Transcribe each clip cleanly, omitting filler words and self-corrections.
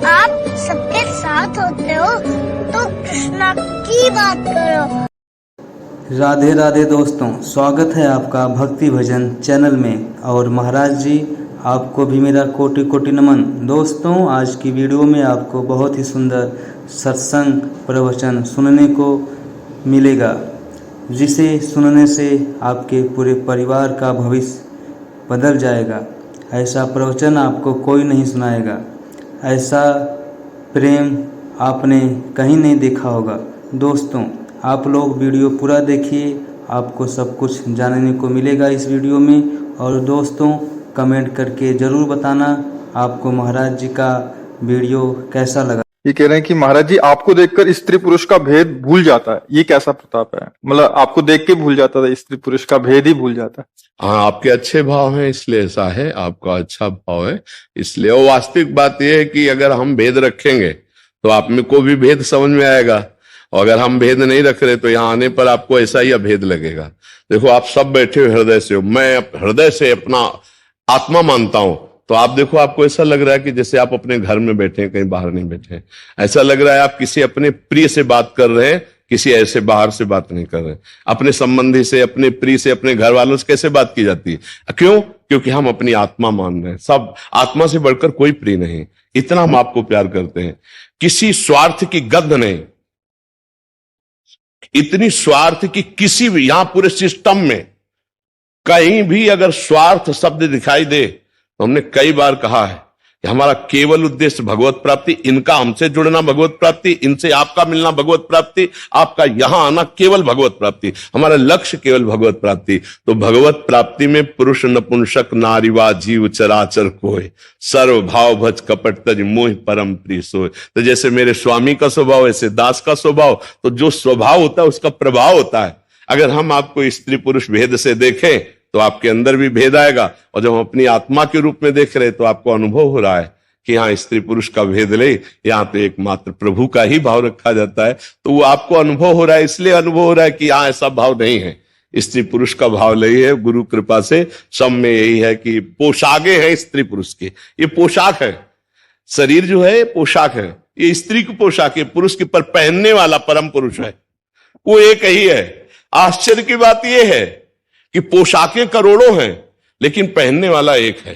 आप सबके साथ होते हो तो कृष्णा की बात करो। राधे राधे दोस्तों, स्वागत है आपका भक्ति भजन चैनल में। और महाराज जी, आपको भी मेरा कोटि कोटि नमन। दोस्तों, आज की वीडियो में आपको बहुत ही सुंदर सत्संग प्रवचन सुनने को मिलेगा, जिसे सुनने से आपके पूरे परिवार का भविष्य बदल जाएगा। ऐसा प्रवचन आपको कोई नहीं सुनाएगा, ऐसा प्रेम आपने कहीं नहीं देखा होगा। दोस्तों, आप लोग वीडियो पूरा देखिए, आपको सब कुछ जानने को मिलेगा इस वीडियो में। और दोस्तों, कमेंट करके ज़रूर बताना आपको महाराज जी का वीडियो कैसा लगा। ये कह रहे हैं कि महाराज जी आपको देखकर स्त्री पुरुष का भेद भूल जाता है, ये कैसा प्रताप है? मतलब आपको देख के भूल जाता था, स्त्री पुरुष का भेद ही भूल जाता है। हाँ, आपके अच्छे भाव हैं इसलिए ऐसा है, आपका अच्छा भाव है इसलिए। और वास्तविक बात यह है कि अगर हम भेद रखेंगे तो आप में को भी भेद समझ में आएगा, और अगर हम भेद नहीं रख रहे तो यहाँ आने पर आपको ऐसा ही अभेद लगेगा। देखो, आप सब बैठे हो हृदय से हो, मैं हृदय से अपना आत्मा मानता हूं, तो आप देखो आपको ऐसा लग रहा है कि जैसे आप अपने घर में बैठे हैं, कहीं बाहर नहीं बैठे हैं। ऐसा लग रहा है आप किसी अपने प्रिय से बात कर रहे हैं, किसी ऐसे बाहर से बात नहीं कर रहे हैं। अपने संबंधी से, अपने प्रिय से, अपने घर वालों से कैसे बात की जाती है? क्यों? क्योंकि हम अपनी आत्मा मान रहे हैं। सब आत्मा से बढ़कर कोई प्रिय नहीं, इतना हम आपको प्यार करते हैं। किसी स्वार्थ की गद्द नहीं, इतनी स्वार्थ की किसी भी यहां पूरे सिस्टम में कहीं भी अगर स्वार्थ शब्द दिखाई दे तो हमने कई बार कहा है कि हमारा केवल उद्देश्य भगवत प्राप्ति, इनका हमसे जुड़ना भगवत प्राप्ति, इनसे आपका मिलना भगवत प्राप्ति, आपका यहां आना केवल भगवत प्राप्ति, हमारा लक्ष्य केवल भगवत प्राप्ति। तो भगवत प्राप्ति में पुरुष नपुंसक नारीवा जीव चराचर कोय, सर्व भाव भज कपट तज मोह परम प्रिय सोय। तो जैसे मेरे स्वामी का स्वभाव ऐसे दास का स्वभाव, तो जो स्वभाव होता है उसका प्रभाव होता है। अगर हम आपको स्त्री पुरुष भेद से देखें तो आपके अंदर भी भेद आएगा, और जब हम अपनी आत्मा के रूप में देख रहे हैं तो आपको अनुभव हो रहा है कि यहाँ स्त्री पुरुष का भेद नहीं, यहाँ तो एकमात्र प्रभु का ही भाव रखा जाता है। तो वो आपको अनुभव हो रहा है, इसलिए अनुभव हो रहा है कि यहाँ ऐसा भाव नहीं है, स्त्री पुरुष का भाव नहीं है। गुरु कृपा से सब में यही है कि पोशाके हैं स्त्री पुरुष के, ये पोशाक है। शरीर जो है पोशाक है, ये स्त्री की पोशाक है, पुरुष के पर पहनने वाला परम पुरुष है, वो एक ही है। आश्चर्य की बात यह है कि पोशाकें करोड़ों हैं लेकिन पहनने वाला एक है।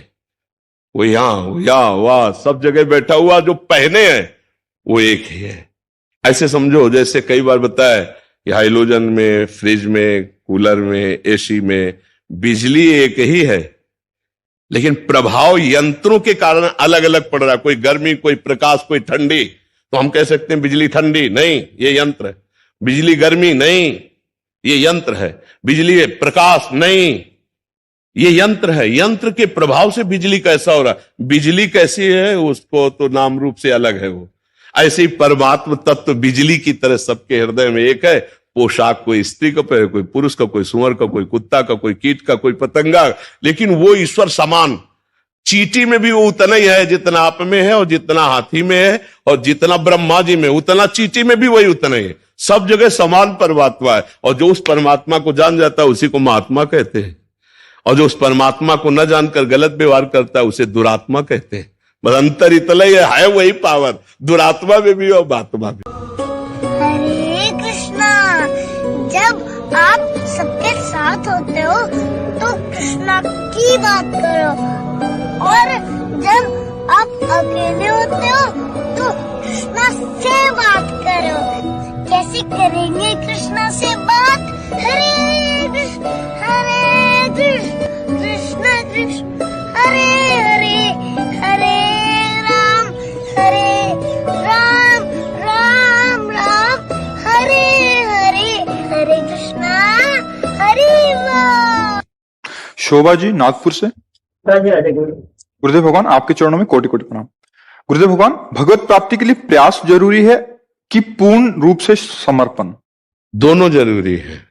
वो यहां वहां सब जगह बैठा हुआ जो पहने हैं वो एक ही है। ऐसे समझो जैसे कई बार बताया कि हाइड्रोजन में, फ्रिज में, कूलर में, एसी में बिजली एक ही है, लेकिन प्रभाव यंत्रों के कारण अलग अलग पड़ रहा है। कोई गर्मी, कोई प्रकाश, कोई ठंडी, तो हम कह सकते हैं बिजली ठंडी नहीं, ये यंत्र है। बिजली गर्मी नहीं, ये यंत्र है। बिजली प्रकाश नहीं, ये यंत्र है। यंत्र के प्रभाव से बिजली कैसा हो रहा है, बिजली कैसी है उसको तो नाम रूप से अलग है वो। ऐसे ही परमात्म तत्व बिजली की तरह सबके हृदय में एक है। पोशाक कोई स्त्री का पहने, कोई पुरुष का, कोई सुअर का, कोई कुत्ता का, कोई कीट का, कोई पतंगा, लेकिन वो ईश्वर समान। चींटी में भी वो उतना ही है जितना आप में है, और जितना हाथी में है, और जितना ब्रह्मा जी में उतना चींटी में भी वही उतना ही है। सब जगह समान परमात्मा है, और जो उस परमात्मा को जान जाता है उसी को महात्मा कहते हैं, और जो उस परमात्मा को न जानकर गलत व्यवहार करता है उसे दुरात्मा कहते हैं। बस अंतर इतना ही है वही पावर, दुरात्मा में भी और महात्मा भी। हरे कृष्णा, जब आप सबके साथ होते हो तो कृष्णा की बात करो, और जब आप अकेले होते हो तो कृष्णा से बात करो। कैसे करेंगे कृष्णा से बात? हरे कृष्ण कृष्ण कृष्ण हरे हरे, हरे राम राम राम हरे हरे, हरे कृष्णा हरे राम। शोभा जी नागपुर से। गुरुदेव भगवान, आपके चरणों में कोटि कोटि प्रणाम। गुरुदेव भगवान, भगवत प्राप्ति के लिए प्रयास जरूरी है कि पूर्ण रूप से समर्पण? दोनों जरूरी है।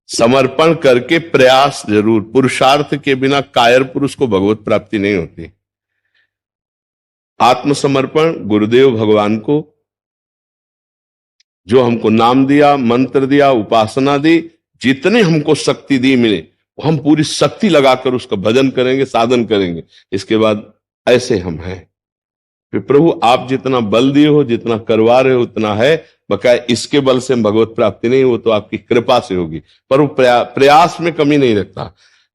समर्पण करके प्रयास जरूर। पुरुषार्थ के बिना कायर पुरुष को भगवत प्राप्ति नहीं होती। आत्मसमर्पण गुरुदेव भगवान को, जो हमको नाम दिया, मंत्र दिया, उपासना दी, जितने हमको शक्ति दी मिले, हम पूरी शक्ति लगाकर उसका भजन करेंगे, साधन करेंगे। इसके बाद ऐसे हम हैं, फिर प्रभु आप जितना बल दिए हो, जितना करवा रहे हो उतना है, बकाया इसके बल से भगवत प्राप्ति नहीं, वो तो आपकी कृपा से होगी। पर वो प्रयास में कमी नहीं रखता।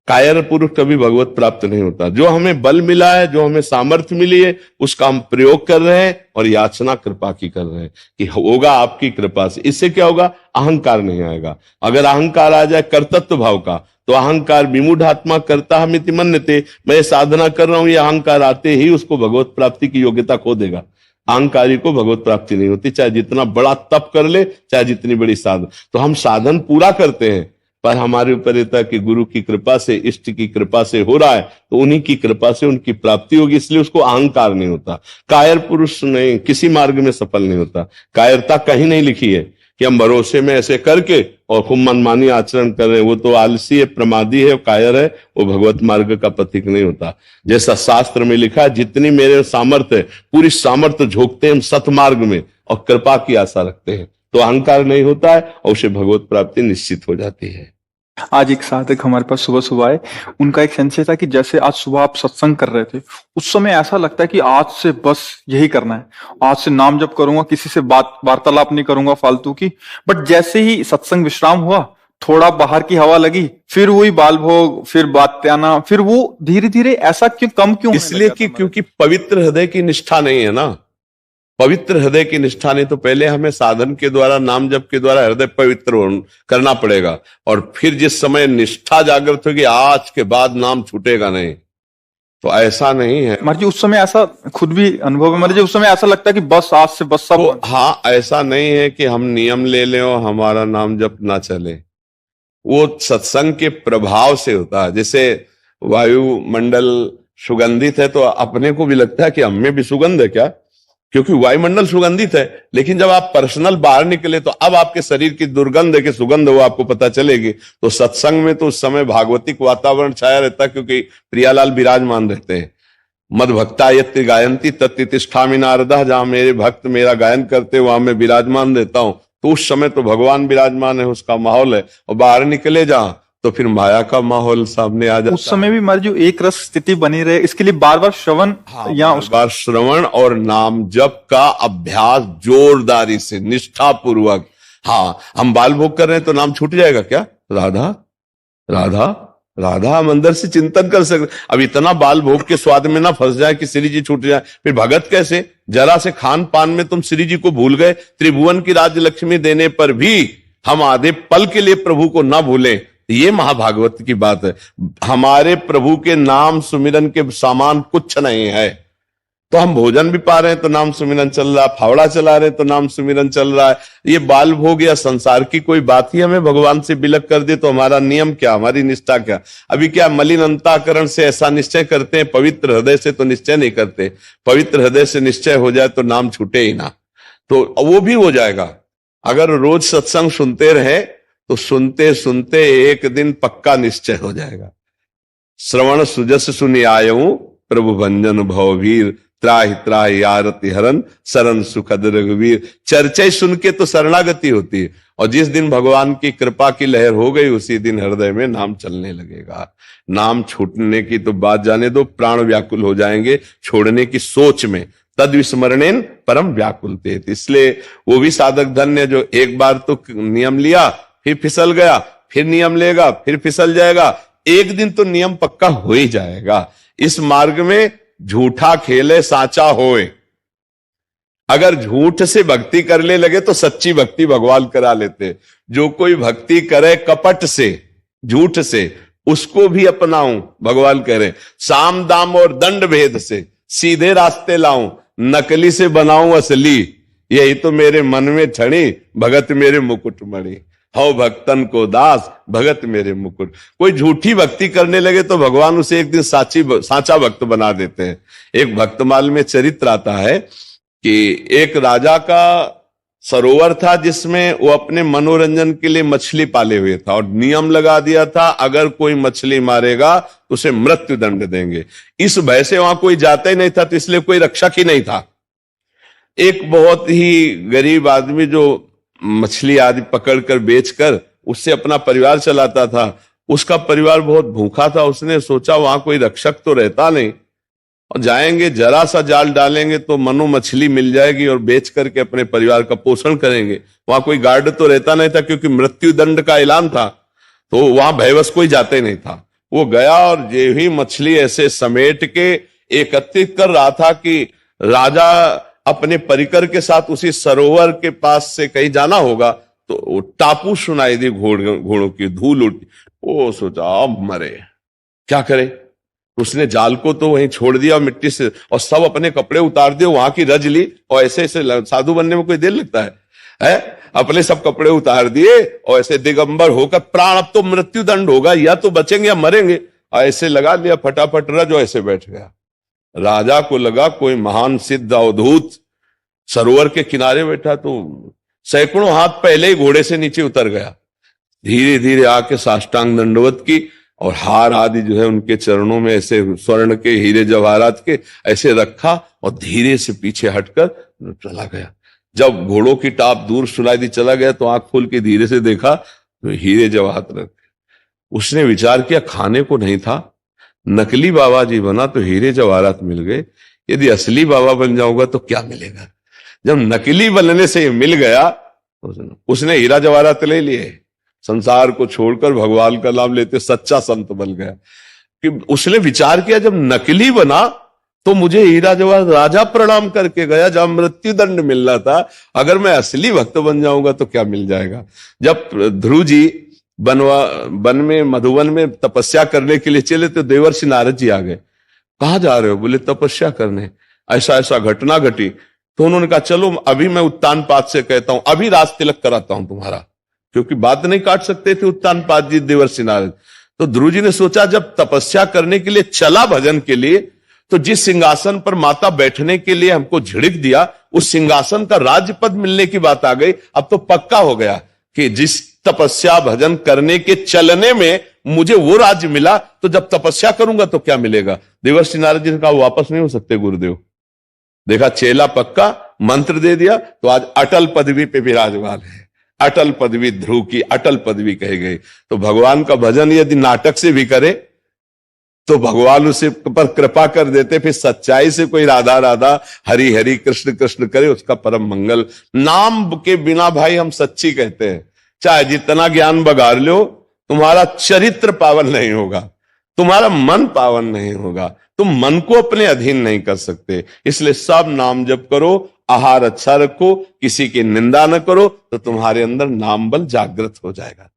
कायर पुरुष कभी भगवत प्राप्त नहीं होता। जो हमें बल मिला है, जो हमें सामर्थ्य मिली है, उसका हम प्रयोग कर रहे हैं और याचना कृपा की कर रहे हैं कि होगा आपकी कृपा से। इससे क्या होगा? अहंकार नहीं आएगा। अगर अहंकार आ जाए कर्तृत्व भाव का, तो अहंकार विमूढ़ात्मा करता हमिति मन्यते, मैं साधना कर रहा हूं, ये अहंकार आते ही उसको भगवत प्राप्ति की योग्यता खो देगा। अहंकारी को भगवत प्राप्ति नहीं होती, चाहे जितना बड़ा तप कर ले, चाहे जितनी बड़ी साधन। तो हम साधन पूरा करते हैं, पर हमारे ऊपर रहता है कि गुरु की कृपा से, इष्ट की कृपा से हो रहा है, तो उन्हीं की कृपा से उनकी प्राप्ति होगी, इसलिए उसको अहंकार नहीं होता। कायर पुरुष नहीं, किसी मार्ग में सफल नहीं होता। कायरता कहीं नहीं लिखी है कि हम भरोसे में ऐसे करके और खूब मनमानी आचरण कर रहे हैं, वो तो आलसी है, प्रमादी है, कायर है, वो भगवत मार्ग का प्रतीक नहीं होता। जैसा शास्त्र में लिखा है, जितनी मेरे सामर्थ्य है, पूरी सामर्थ्य झोंकते हैं हम सतमार्ग में और कृपा की आशा रखते हैं, तो अहंकार नहीं होता है और उसे भगवत प्राप्ति निश्चित हो जाती है। आज एक साधक हमारे पास सुबह सुबह आए, उनका एक संशय था कि जैसे आज सुबह आप सत्संग कर रहे थे, उस समय ऐसा लगता है कि आज से बस यही करना है, आज से नाम जप करूंगा, किसी से वार्तालाप नहीं करूंगा फालतू की। बट जैसे ही सत्संग विश्राम हुआ, थोड़ा बाहर की हवा लगी, फिर वही बाल भोग, फिर बात्याना, फिर वो धीरे धीरे ऐसा क्यों कम क्यों? इसलिए कि क्योंकि पवित्र हृदय की निष्ठा नहीं है ना। पवित्र हृदय की निष्ठा नहीं, तो पहले हमें साधन के द्वारा, नाम जप के द्वारा हृदय पवित्र करना पड़ेगा, और फिर जिस समय निष्ठा जागृत होगी, आज के बाद नाम छूटेगा नहीं, तो ऐसा नहीं है। महाराज जी उस समय ऐसा खुद भी अनुभव है महाराज जी, उस समय ऐसा लगता है कि बस आज से बस सब। तो हाँ, ऐसा नहीं है कि हम नियम ले लें और हमारा नाम जप ना चले, वो सत्संग के प्रभाव से होता है। जैसे वायुमंडल सुगंधित है, तो अपने को भी लगता है कि हमें भी सुगंध है क्या, क्योंकि वायुमंडल सुगंधित है। लेकिन जब आप पर्सनल बाहर निकले, तो अब आपके शरीर की दुर्गंध है कि सुगंध, वो आपको पता चलेगी। तो सत्संग में तो उस समय भागवतिक वातावरण छाया रहता है, क्योंकि प्रियालाल विराजमान रहते हैं। मद भक्ता यत्ति गायंती तत्ति तिष्ठामि नारदः, जहां मेरे भक्त मेरा गायन करते वहां मैं विराजमान रहता हूं। तो उस समय तो भगवान विराजमान है, उसका माहौल है। और बाहर निकले जहां, तो फिर माया का माहौल सामने आ जाता। उस समय भी महाराज जी एक रस स्थिति बनी रहे, इसके लिए बार बार श्रवण, या बार श्रवण और नाम जप का अभ्यास जोरदारी से, निष्ठा पूर्वक। हाँ, हम बाल भोग कर रहे हैं तो नाम छूट जाएगा क्या? राधा राधा राधा, हम अंदर से चिंतन कर सकते। अब इतना बाल भोग के स्वाद में ना फंस जाए कि श्री जी छूट जाए, फिर भगत कैसे? जरा से खान पान में तुम श्री जी को भूल गए। त्रिभुवन की राज्य लक्ष्मी देने पर भी हम आधे पल के लिए प्रभु को ना भूलें, ये महाभागवत की बात है। हमारे प्रभु के नाम सुमिरन के सामान कुछ नहीं है। तो हम भोजन भी पा रहे हैं तो नाम सुमिरन चल रहा है, फावड़ा चला रहे हैं तो नाम सुमिरन चल रहा है। ये बाल भोग या संसार की कोई बात ही हमें भगवान से बिलक कर दे, तो हमारा नियम क्या, हमारी निष्ठा क्या? अभी क्या मलिन अंतःकरण से ऐसा निश्चय करते हैं, पवित्र हृदय से तो निश्चय नहीं करते। पवित्र हृदय से निश्चय हो जाए तो नाम छूटे ही ना, तो वो भी हो जाएगा। अगर रोज सत्संग सुनते रहे तो सुनते सुनते एक दिन पक्का निश्चय हो जाएगा। श्रवण सुजस सुनि आयऊ प्रभु भंजन भववीर, त्राहि त्राहि आरति हरन शरण सुखद रघुवीर। चर्चा सुन के तो शरणागति होती है, और जिस दिन भगवान की कृपा की लहर हो गई, उसी दिन हृदय में नाम चलने लगेगा। नाम छूटने की तो बात जाने दो, प्राण व्याकुल हो जाएंगे छोड़ने की सोच में। तद विस्मरणेन परम व्याकुलते। इसलिए वो भी साधक धन्य जो एक बार तो नियम लिया, फिर फिसल गया, फिर नियम लेगा, फिर फिसल जाएगा। एक दिन तो नियम पक्का हो ही जाएगा। इस मार्ग में झूठा खेले साचा होए। अगर झूठ से भक्ति करने लगे तो सच्ची भक्ति भगवान करा लेते। जो कोई भक्ति करे कपट से, झूठ से, उसको भी अपनाऊं, भगवान कह रहे। साम दाम और दंड भेद से सीधे रास्ते लाऊं, नकली से बनाऊं असली। यही तो मेरे मन में छड़ी, भगत मेरे मुकुट मणि। हौ भक्तन को दास, भगत मेरे मुकुट। कोई झूठी भक्ति करने लगे तो भगवान उसे एक दिन साचा भक्त बना देते हैं। एक भक्तमाल में चरित्र आता है कि एक राजा का सरोवर था, जिसमें वो अपने मनोरंजन के लिए मछली पाले हुए था, और नियम लगा दिया था अगर कोई मछली मारेगा तो उसे मृत्यु दंड देंगे। इस भय से वहां कोई जाता ही नहीं था, तो इसलिए कोई रक्षक ही नहीं था। एक बहुत ही गरीब आदमी जो मछली आदि पकड़कर बेचकर उससे अपना परिवार चलाता था, उसका परिवार बहुत भूखा था। उसने सोचा वहां कोई रक्षक तो रहता नहीं, और जाएंगे, जरा सा जाल डालेंगे तो मनो मछली मिल जाएगी और बेच करके अपने परिवार का पोषण करेंगे। वहां कोई गार्ड तो रहता नहीं था, क्योंकि मृत्यु दंड का ऐलान था, तो वहां भयवश कोई जाते नहीं था। वो गया और ये ही मछली ऐसे समेट के एकत्रित कर रहा था कि राजा अपने परिकर के साथ उसी सरोवर के पास से कहीं जाना होगा, तो टापू सुनाई दी, घोड़ों की धूल उठी। वो सोचा अब मरे, क्या करे। उसने जाल को तो वहीं छोड़ दिया मिट्टी से, और सब अपने कपड़े उतार दिए, वहां की रज ली, और ऐसे ऐसे साधु बनने में कोई देर लगता है? अपने सब कपड़े उतार दिए और ऐसे दिगंबर होकर, प्राण अब तो मृत्यु दंड होगा, या तो बचेंगे या मरेंगे, और ऐसे लगा लिया फटाफट रज, और ऐसे बैठ गया। राजा को लगा कोई महान सिद्ध अवधूत सरोवर के किनारे बैठा, तो सैकड़ों हाथ पहले ही घोड़े से नीचे उतर गया। धीरे धीरे आके साष्टांग दंडवत की, और हार आदि जो है उनके चरणों में ऐसे स्वर्ण के, हीरे जवाहरात के ऐसे रखा, और धीरे से पीछे हटकर चला गया। जब घोड़ों की टाप दूर सुनाई दी चला गया, तो आंख खोल के धीरे से देखा तो हीरे जवाहरात रखे। उसने विचार किया खाने को नहीं था, नकली बाबा जी बना तो हीरे जवाहरात मिल गए, यदि असली बाबा बन जाऊंगा तो क्या मिलेगा। जब नकली बनने से मिल गया, उसने हीरा जवाहरात ले लिए, संसार को छोड़कर भगवान का नाम लेते सच्चा संत बन गया। कि उसने विचार किया जब नकली बना तो मुझे हीरा जवाहरात राजा प्रणाम करके गया, जब मृत्यु दंड मिलना था, अगर मैं असली भक्त बन जाऊंगा तो क्या मिल जाएगा। जब ध्रुव जी वन में, मधुवन में तपस्या करने के लिए चले, तो देवर्षि नारद जी आ गए। कहाँ जा रहे हो? बोले तपस्या करने, ऐसा ऐसा घटना घटी। तो उन्होंने कहा चलो अभी मैं उत्तानपाद से कहता हूं, अभी राज तिलक कराता हूं तुम्हारा, क्योंकि बात नहीं काट सकते थे उत्तानपाद जी देवर्षि नारद। तो ध्रुव जी ने सोचा जब तपस्या करने के लिए चला भजन के लिए, तो जिस सिंहासन पर माता बैठने के लिए हमको झिड़क दिया, उस सिंहासन का राज्य पद मिलने की बात आ गई। अब तो पक्का हो गया कि जिस तपस्या भजन करने के चलने में मुझे वो राज्य मिला, तो जब तपस्या करूंगा तो क्या मिलेगा। देवर्षि नारद जी ने कहा वापस नहीं हो सकते गुरुदेव। देखा चेला पक्का, मंत्र दे दिया, तो आज अटल पदवी पे विराजमान है। अटल पदवी ध्रुव की अटल पदवी कही गई। तो भगवान का भजन यदि नाटक से भी करे तो भगवान उसे पर कृपा कर देते, फिर सच्चाई से कोई राधा राधा हरि हरि कृष्ण कृष्ण करे, उसका परम मंगल। नाम के बिना भाई हम सच्ची कहते हैं, चाहे जितना ज्ञान बगाड़ लो, तुम्हारा चरित्र पावन नहीं होगा, तुम्हारा मन पावन नहीं होगा, तुम मन को अपने अधीन नहीं कर सकते। इसलिए सब नाम जप करो, आहार अच्छा रखो, किसी की निंदा न करो, तो तुम्हारे अंदर नाम बल जागृत हो जाएगा।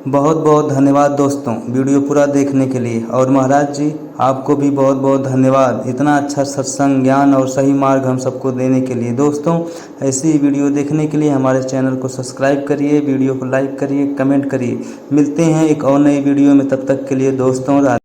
बहुत बहुत धन्यवाद दोस्तों वीडियो पूरा देखने के लिए। और महाराज जी आपको भी बहुत बहुत धन्यवाद इतना अच्छा सत्संग, ज्ञान और सही मार्ग हम सबको देने के लिए। दोस्तों ऐसी वीडियो देखने के लिए हमारे चैनल को सब्सक्राइब करिए, वीडियो को लाइक करिए, कमेंट करिए। मिलते हैं एक और नई वीडियो में, तब तक के लिए दोस्तों।